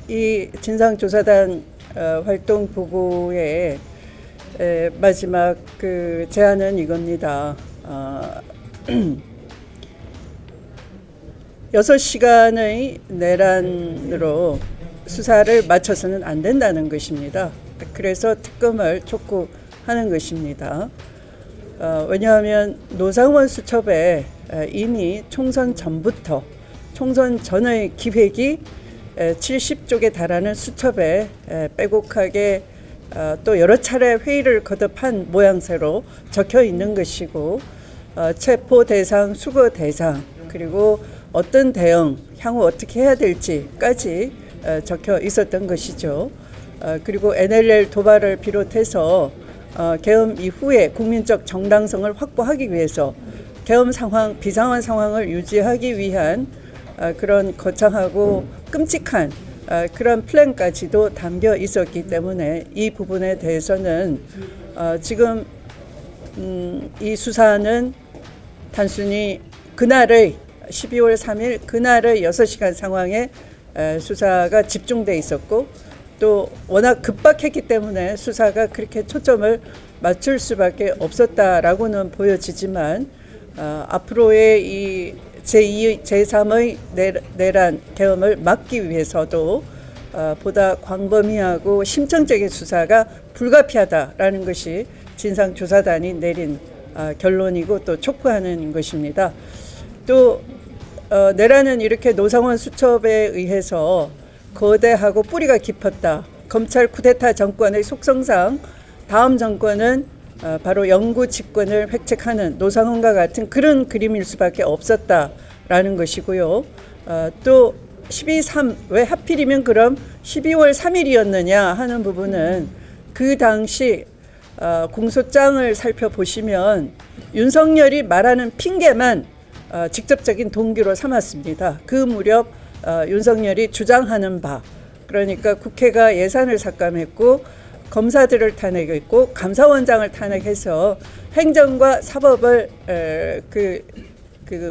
이 진상조사단 활동 보고의 마지막 그 제안은 이겁니다. 6시간의 내란으로 수사를 마쳐서는 안 된다는 것입니다. 그래서 특검을 촉구하는 것입니다. 왜냐하면 노상원 수첩에 이미 총선 전부터 총선 전의 기획이 70쪽에 달하는 수첩에 빼곡하게 또 여러 차례 회의를 거듭한 모양새로 적혀 있는 것이고, 체포 대상, 수거 대상, 그리고 어떤 대응, 향후 어떻게 해야 될지까지 적혀 있었던 것이죠. 그리고 NLL 도발을 비롯해서 계엄 이후에 국민적 정당성을 확보하기 위해서 계엄 상황, 비상한 상황을 유지하기 위한 그런 거창하고 끔찍한 그런 플랜까지도 담겨 있었기 때문에 이 부분에 대해서는 지금 이 수사는 단순히 그날의 12월 3일 그날의 6시간 상황에 수사가 집중돼 있었고, 또 워낙 급박했기 때문에 수사가 그렇게 초점을 맞출 수밖에 없었다라고는 보여지지만, 앞으로의 이 제2, 제3의 내란 계엄을 막기 위해서도 보다 광범위하고 심층적인 수사가 불가피하다라는 것이 진상조사단이 내린 결론이고 또 촉구하는 것입니다. 또 내란은 이렇게 노상원 수첩에 의해서 거대하고 뿌리가 깊었다. 검찰 쿠데타 정권의 속성상 다음 정권은 바로 영구 집권을 획책하는 노상원과 같은 그런 그림일 수밖에 없었다라는 것이고요. 또 12.3, 왜 하필이면 그럼 12월 3일이었느냐 하는 부분은 그 당시 공소장을 살펴보시면 윤석열이 말하는 핑계만 직접적인 동기로 삼았습니다. 그 무렵 윤석열이 주장하는 바, 그러니까 국회가 예산을 삭감했고 검사들을 탄핵했고 감사원장을 탄핵해서 행정과 사법을 그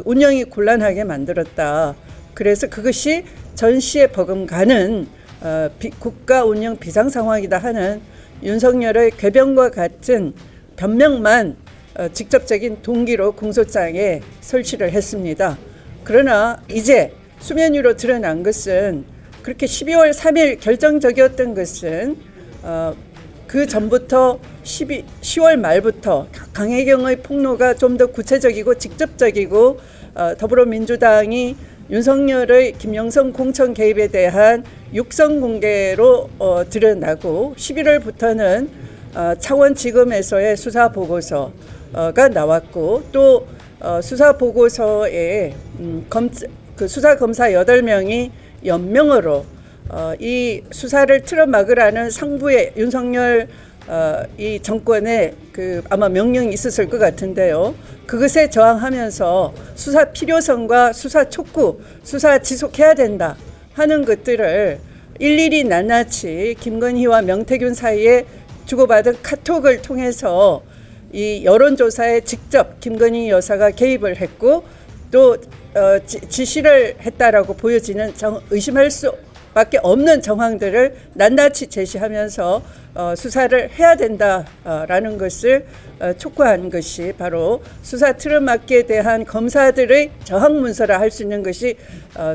운영이 곤란하게 만들었다. 그래서 그것이 전시에 버금가는 국가 운영 비상 상황이다 하는 윤석열의 궤변과 같은 변명만 직접적인 동기로 공소장에 설치를 했습니다. 그러나 이제 수면 위로 드러난 것은 그렇게 12월 3일 결정적이었던 것은 그 전부터 10월 말부터 강혜경의 폭로가 좀 더 구체적이고 직접적이고 더불어민주당이 윤석열의 김영성 공천 개입에 대한 육성 공개로 드러나고 11월부터는 창원지검에서의 수사 보고서가 나왔고, 또 수사 보고서에 그 수사 검사 8명이 연명으로 이 수사를 틀어막으라는 상부의 윤석열 이 정권의 그 아마 명령이 있었을 것 같은데요. 그것에 저항하면서 수사 필요성과 수사 촉구, 수사 지속해야 된다 하는 것들을 일일이 낱낱이 김건희와 명태균 사이에 주고받은 카톡을 통해서 이 여론조사에 직접 김건희 여사가 개입을 했고, 또 지시를 했다라고 보여지는 의심할 수밖에 없는 정황들을 낱낱이 제시하면서 수사를 해야 된다라는 것을 촉구한 것이 바로 수사 틀어막기에 대한 검사들의 저항 문서라 할 수 있는 것이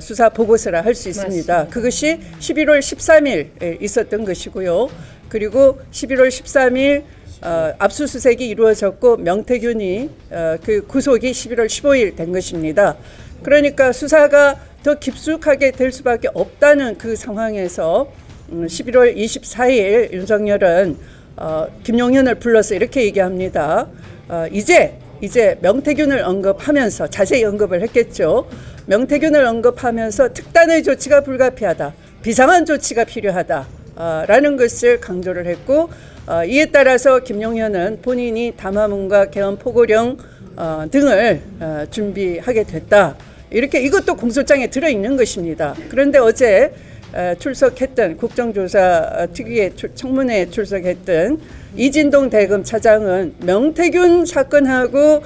수사 보고서라 할 수 있습니다. 맞습니다. 그것이 11월 13일 있었던 것이고요. 그리고 11월 13일 압수수색이 이루어졌고 명태균이 그 구속이 11월 15일 된 것입니다. 그러니까 수사가 더 깊숙하게 될 수밖에 없다는 그 상황에서 11월 24일 윤석열은 김용현을 불러서 이렇게 얘기합니다. 이제 명태균을 언급하면서 자세히 언급을 했겠죠. 명태균을 언급하면서 특단의 조치가 불가피하다, 비상한 조치가 필요하다 라는 것을 강조를 했고, 이에 따라서 김용현은 본인이 담화문과 개헌 포고령 등을 준비하게 됐다. 이렇게 이것도 공소장에 들어있는 것입니다. 그런데 어제 출석했던 국정조사 특위의 청문회에 출석했던 이진동 대검 차장은 명태균 사건하고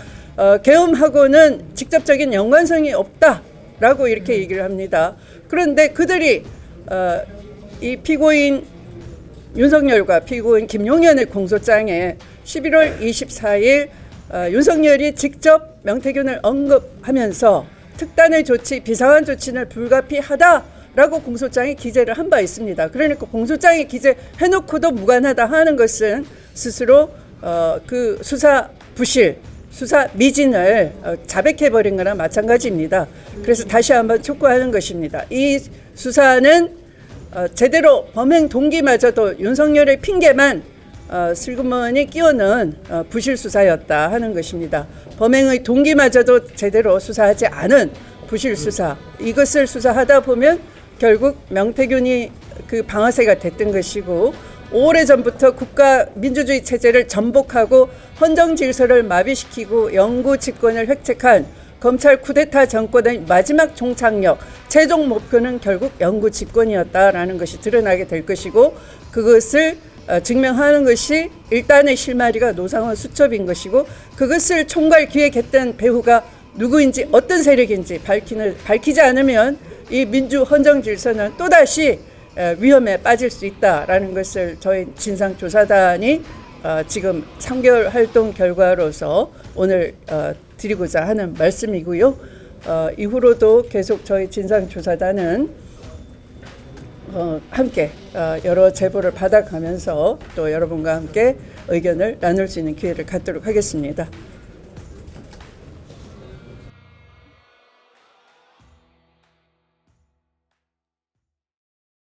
계엄하고는 직접적인 연관성이 없다라고 이렇게 얘기를 합니다. 그런데 그들이 이 피고인 윤석열과 피고인 김용현의 공소장에 11월 24일 윤석열이 직접 명태균을 언급하면서 특단의 조치, 비상한 조치는 불가피하다라고 공소장에 기재를 한 바 있습니다. 그러니까 공소장에 기재해놓고도 무관하다 하는 것은 스스로 그 수사 부실, 수사 미진을 자백해버린 거나 마찬가지입니다. 그래서 다시 한번 촉구하는 것입니다. 이 수사는 제대로 범행 동기마저도 윤석열의 핑계만 슬그머니 끼워넣은 부실 수사였다 하는 것입니다. 범행의 동기마저도 제대로 수사하지 않은 부실 수사, 이것을 수사하다 보면 결국 명태균이 그 방아쇠가 됐던 것이고, 오래전부터 국가 민주주의 체제를 전복하고 헌정 질서를 마비시키고 영구 집권을 획책한 검찰 쿠데타 정권의 마지막 종착역, 최종 목표는 결국 영구 집권이었다라는 것이 드러나게 될 것이고, 그것을 증명하는 것이 일단의 실마리가 노상원 수첩인 것이고, 그것을 총괄 기획했던 배후가 누구인지 어떤 세력인지 밝히지 않으면 이 민주 헌정 질서는 또다시 위험에 빠질 수 있다라는 것을 저희 진상조사단이 지금 3개월 활동 결과로서 오늘 드리고자 하는 말씀이고요. 이후로도 계속 저희 진상조사단은 함께 여러 제보를 받아가면서 또 여러분과 함께 의견을 나눌 수 있는 기회를 갖도록 하겠습니다.